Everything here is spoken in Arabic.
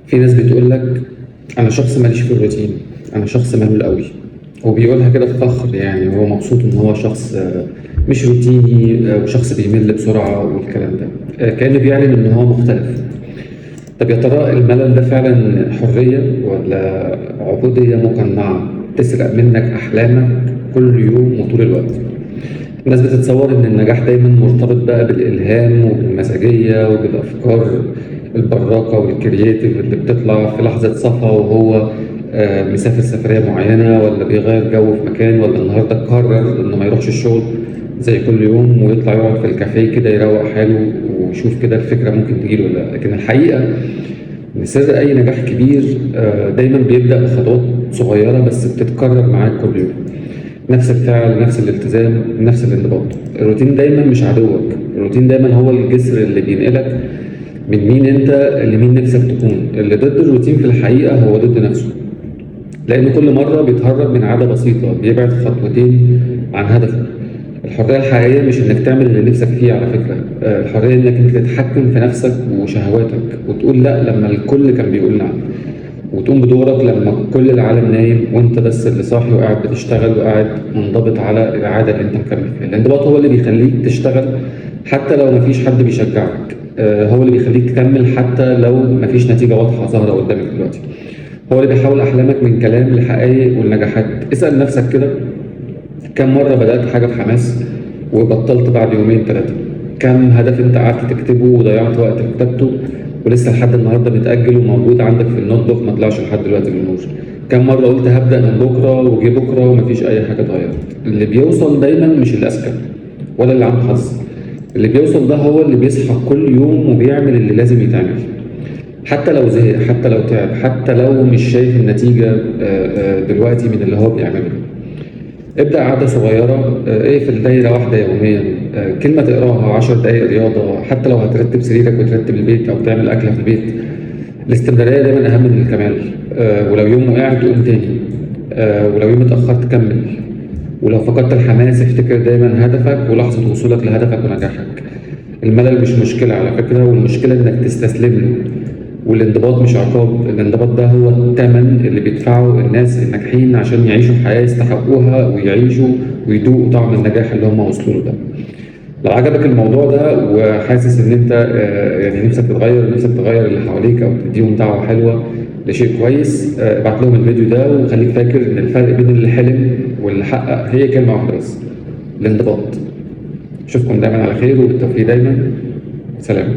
في ناس بتقول لك انا شخص ماليش في الروتين، انا شخص ملول قوي. هو بيقولها كده بفخر، يعني هو مبسوط ان هو شخص مش روتيني، وشخص بيمل بسرعه والكلام ده، كانه بيعلن ان هو مختلف. طب يا ترى الملل ده فعلا حريه ولا عبوديه مقنعه تسرق منك احلامك كل يوم وطول الوقت؟ الناس بتتصور إن النجاح دايما مرتبط بقى بالإلهام وبالمزاجية وبالأفكار البراقة والكرياتيف اللي بتطلع في لحظة صفا، وهو مسافر سفرية معينة، ولا بيغير جو في مكان، ولا النهاردة قرر إنه ما يروحش الشغل زي كل يوم ويطلع يقعد في الكافيه كده يروق حاله ويشوف كده الفكرة ممكن تجيله ولا لأ. لكن الحقيقة إن سر أي نجاح كبير دايما بيبدأ بخطوات صغيرة بس بتتكرر معاك كل يوم. نفس الفعل، نفس الالتزام، نفس الانضباط. الروتين دايما مش عدوك، الروتين دايما هو الجسر اللي بينقلك من مين انت لمين نفسك تكون. اللي ضد الروتين في الحقيقة هو ضد نفسه، لأنه كل مرة بيتهرب من عادة بسيطة بيبعد خطوتين عن هدفه. الحرية الحقيقية مش إنك تعمل اللي نفسك فيه على فكرة، الحرية إنك أنت تتحكم في نفسك وشهواتك وتقول لأ لما الكل كان بيقول نعم، وتقوم بدورك لما كل العالم نايم وانت بس اللي صاحي وقاعد بتشتغل وقاعد منضبط على العاده اللي انت مكمل فيها. الانضباط هو اللي بيخليك تشتغل حتى لو مفيش حد بيشجعك، هو اللي بيخليك تكمل حتى لو مفيش نتيجه واضحه ظاهره قدامك دلوقتي، هو اللي بيحول احلامك من كلام لحقائق والنجاحات. اسال نفسك كده، كم مره بدات حاجه بحماس وبطلت بعد يومين ثلاثه؟ كم هدف انت قعدت تكتبه وضيعت وقت في كتابته ولسه لحد النهارده متأجل وموجود عندك في النوت بوك ما طلعش لحد دلوقتي بالنور؟ كم مرة قلت هبدأ من بكرة وجي بكرة ومفيش أي حاجة اتغيرت؟ اللي بيوصل دايما مش اللي أذكى ولا اللي عنده حظ، اللي بيوصل ده هو اللي بيصحى كل يوم وبيعمل اللي لازم يتعمل، حتى لو زهق، حتى لو تعب، حتى لو مش شايف النتيجة دلوقتي من اللي هو بيعمله. ابدأ عادة صغيرة، اقفل دايرة واحدة يوميا، كلمة تقراها، 10 دقايق رياضة، حتى لو هترتب سريرك وترتب البيت أو تعمل أكلة في البيت. الاستمرارية دايما أهم من الكمال. ولو يوم وقعت قوم تاني، ولو يوم اتأخرت كمل، ولو فقدت الحماس افتكر دايما هدفك ولحظة وصولك لهدفك ونجاحك. الملل مش مشكلة على فكرة، والمشكلة إنك تستسلم له. والانضباط مش عقاب، الانضباط ده هو الثمن اللي بيدفعه الناس الناجحين عشان يعيشوا حياة يستحقوها ويعيشوا ويدوقوا طعم النجاح اللي هم وصلوا له ده. لو عجبك الموضوع ده وحاسس ان انت يعني نفسك تتغير، نفسك تغير اللي حواليك او تديهم دعوه حلوه لشيء كويس، ابعت لهم الفيديو ده وخليك فاكر ان الفرق بين اللي حلم واللي حقق هي كلمه واحده بس: الانضباط. اشوفكم دايما على خير وبالتوفيق دايما. سلام.